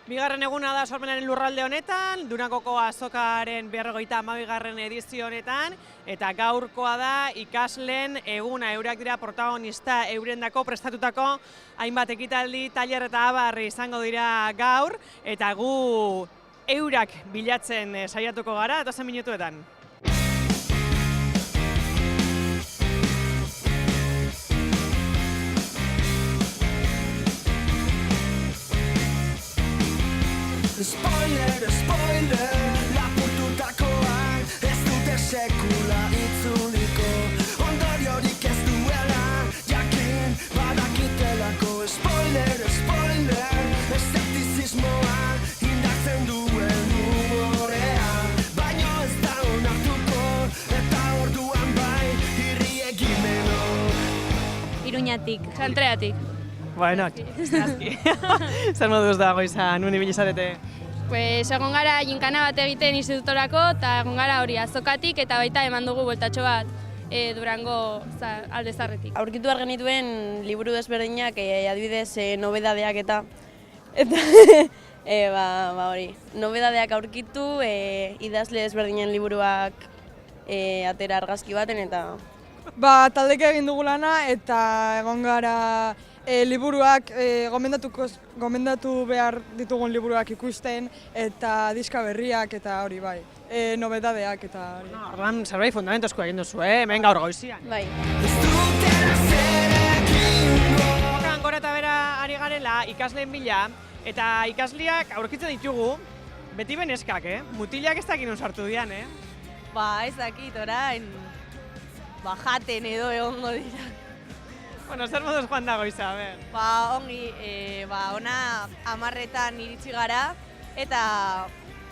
Bigarren eguna da sormenaren lurralde honetan, Durangoko azokaren 52. edizio honetan, eta gaurkoa da ikasleen eguna, eurak dira protagonista, eurendako prestatutako hainbat ekitaldi, tailer eta abar izango dira gaur, eta gu eurak bilatzen saiatuko gara, eta zen minutuetan. Spoiler, spoiler, lapurtutakoak ez dute sekula itzuliko, ondoriorik ez duela, jakin badakitelako. Spoiler, spoiler, eszeptizismoa indartzen duen humorea, baino ez da onartuko, eta orduan bai irri egimeno. Iruñatik, Santreatik. Bueno, zehazki. Zer moduz da goiza, nuen ibili zarete? Pues egon gara ginkana bat egiten institutorako eta egon gara hori azokatik eta baita eman dugu bueltatxo bat Durango alde zarretik. Aurkitu behar genituen liburu desberdinak adibidez nobedadeak eta hori, nobedadeak aurkitu, idazle desberdinen liburuak atera argazki baten eta... Taldeka egin dugu lana eta egon gara liburuak, gomendatu behar ditugun liburuak ikusten eta diska berriak eta hori bai, nobedadeak eta hori. Orduan zerbait fundamentozkoa egin duzu, hemen gaur goizian. Bai. Gora eta bera ari garela ikasleen bila, eta ikasleak aurkitzen ditugu, beti beneskak, mutilak ez dakin sartu dian, Ez dakit, orain, jaten edo egongo dira. Bueno, zer moduz joan da goiza, a ber? Ongi, ona 10:00etan iritsi gara eta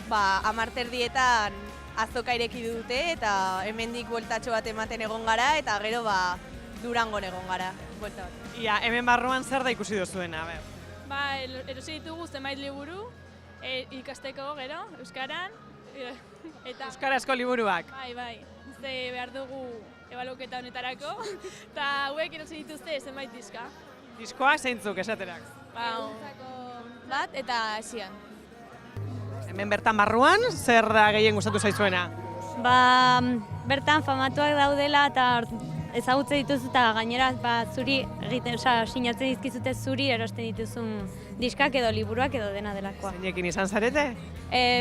10:30etan azoka ireki dute eta hemendik bueltatxo bat ematen egon gara eta gero Durangon egon gara. Buelta bat. Ia, hemen barruan zer da ikusi duzuena, a ber? Erosi ditugu zenbait liburu, ikasteko gero, euskaran, eta... Euskarazko liburuak. Bai, ze behar dugu ebaluketa honetarako, eta hauek erosi dituzte zenbait diska. Diskoak zeintzuk esaterak? Bat eta esian. Hemen bertan barruan, zer da gehien gustatu zaizuena? Bertan famatuak daudela eta ezagutze dituzu eta gainera zuri egiten, sinatzen dizkizute zuri erosten dituzun diskak edo liburuak edo dena delakoa. Zeinekin izan zarete?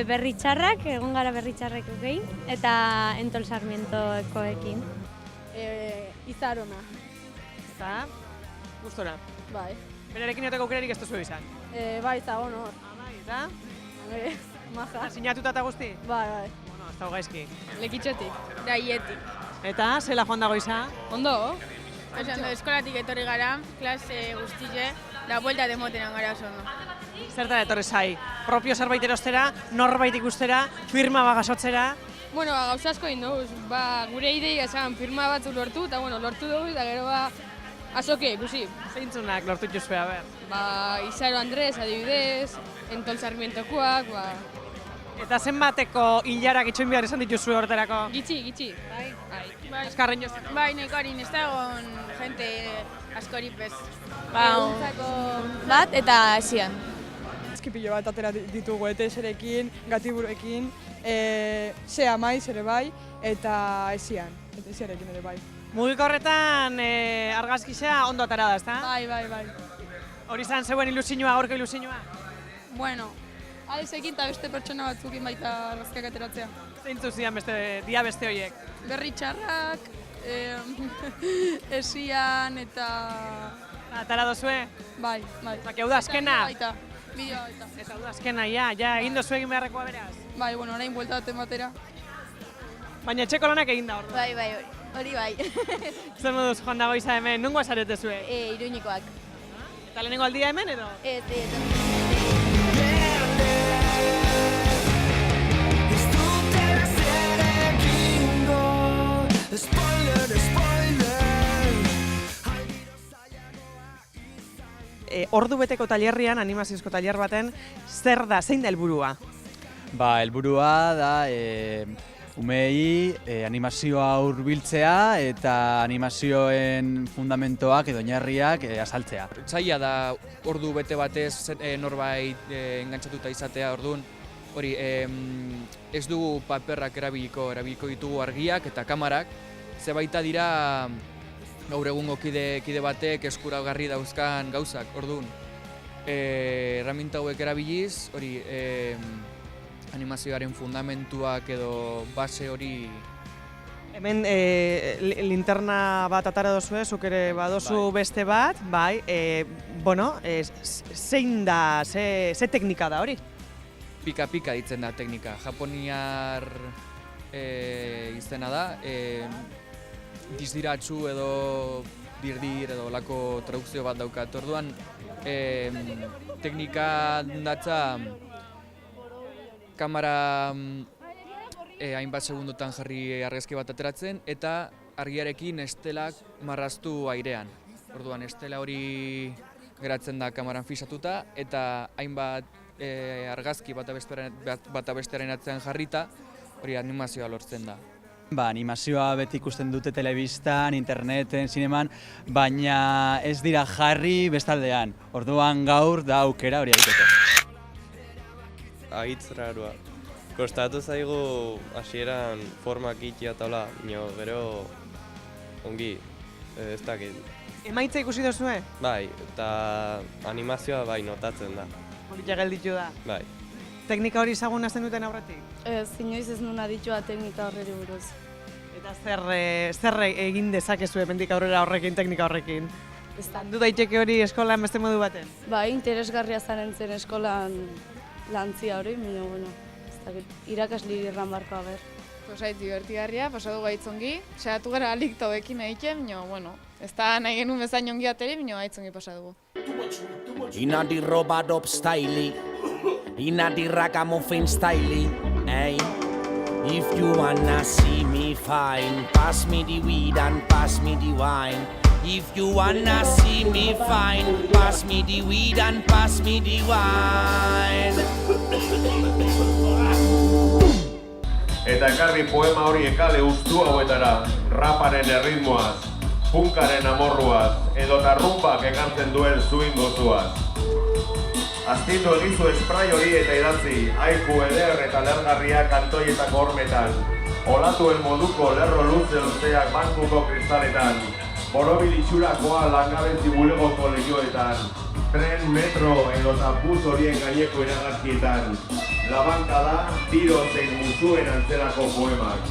Berritxarrak, egon gara berritxarrak gehi, eta Entol Sarmientokoekin. Izarona. Eta, gustora. Bai. Berarekin jateko aukerarik ez duzu izan? Bai, zagon hor. Bai, eta? Maja. Sinatuta eta guzti? Bai. Bueno, ez dago gaizki. Lekitxotik, gaietik. Eta, zela joan da goiza? Ondo? Eskolatik etorri gara, klase guztize, da buelta demotenan gara oso ondo. Zertan etorri zai? Propio zerbait erostera, norbait ikustera, firma bagasotzera? Bueno, gauza asko egin dugu, gure ideia esan firma batzuk lortu, eta lortu dugu, eta gero azoke ikusi. Zeintzunak lortu dituzue, a ber? Izaro Andres, adibidez, Entol Sarmientokoak, Eta zenbateko hilarak itxoin behar izan dituzue horretarako? Gitxi. Bai. Eskarren jozten. Bai, nahiko harin, ez da egon jente askori pez. Bat eta esian. Eskipilo bat atera ditugu ETS-erekin, Gatiburekin, Sea Maiz ere bai, eta esian, ETS-erekin ere bai. Mugiko horretan argazkisea ondo atara da, ezta? Bai. Hori izan zeuen ilusioa, gaurko ilusioa? Bueno, Alezekin eta beste pertsona batzukin baita argazkiak ateratzea. Zeintzu zian beste horiek? Berritxarrak, esian eta... Atara dozue? Bai. Hau da azkena? Bideoa baita. Eta hau da azkena, ja egin dozu egin beharrekoa beraz? Bai, orain buelta bat ematera. Baina etxeko lanak egin da hor. Bai, hori bai. Zer moduz joan da goiza hemen, nungoa zarete zue? Iruñikoak. Eta lehenengo aldia hemen edo? Ez. Ordu beteko tailerrian, animaziozko tailer baten, zein da helburua? Helburua da Umei animazioa hurbiltzea eta animazioen fundamentoak edo oinarriak azaltzea. Zaila da ordu bete batez norbait engantzatuta izatea, orduan hori ez dugu paperrak erabiliko ditugu argiak eta kamarak, ze baita dira gaur egungo kide batek eskuragarri dauzkan gauzak, orduan. Erraminta hauek erabiliz, hori animazioaren fundamentuak edo base hori. Hemen linterna bat atara dozue, zuk ere badozu beste bat, bai, zein da, ze teknika da hori? Pika-pika ditzen da teknika. Japoniar izena da, dizdiratzu edo dirdir edo lako tradukzio bat daukat. Orduan, teknika datza kamera hainbat segundotan jarri argazki bat ateratzen eta argiarekin estelak marraztu airean. Orduan, estela hori geratzen da kameran fixatuta eta hainbat argazki bata bestearen atzean jarrita, hori animazioa lortzen da. Animazioa beti ikusten dute telebistan, interneten, zineman, baina ez dira jarri bestaldean. Orduan gaur da aukera hori egiteko. Agitz rarua. Kostatu zaigu hasieran formak ikia taula, gero ongi, ez dakit. Emaitza ikusi duzue? Bai, eta animazioa bai notatzen da. Hori gelditu da. Bai. Teknika hori ezagun hasten duten aurretik? Inoiz ez nuen aditua teknika horreri buruz. Eta zer egin dezakezu hemendik aurrera horrekin, teknika horrekin? Du daiteke hori eskolan beste modu baten? Bai, interesgarria zaren zen eskolan lantzia hori, irakasli irran barko haber. Posait, divertigarria, pasatu gaitzongi. Saiatu gara alik tauekin egiten, ez da nahi genuen bezain ongi ateri, gaitzongi pasatugu. Inna di roba dop styli, inna di ragamuffin styli, ey. If you wanna see me fine, pass me the weed and pass me the wine. If you wanna see me fine, pass me the weed and pass me the wine. Eta ekarri poema hori ekale ustu hauetara, raparen erritmoaz, punkaren amorruaz, edota rumbak ekartzen duen zuin gozuaz. Aztindu egizu esprai hori eta idatzi, haiku eder eta lergarriak kantoietako hormetan, olatuen moduko lerro luze luzeak bankuko kristaletan, borobil itxurakoa langabezi bulegoko legioetan, tren, metro edota bus horien gaineko iragarkietan, labankada, tiro zein musuen antzelako poemak.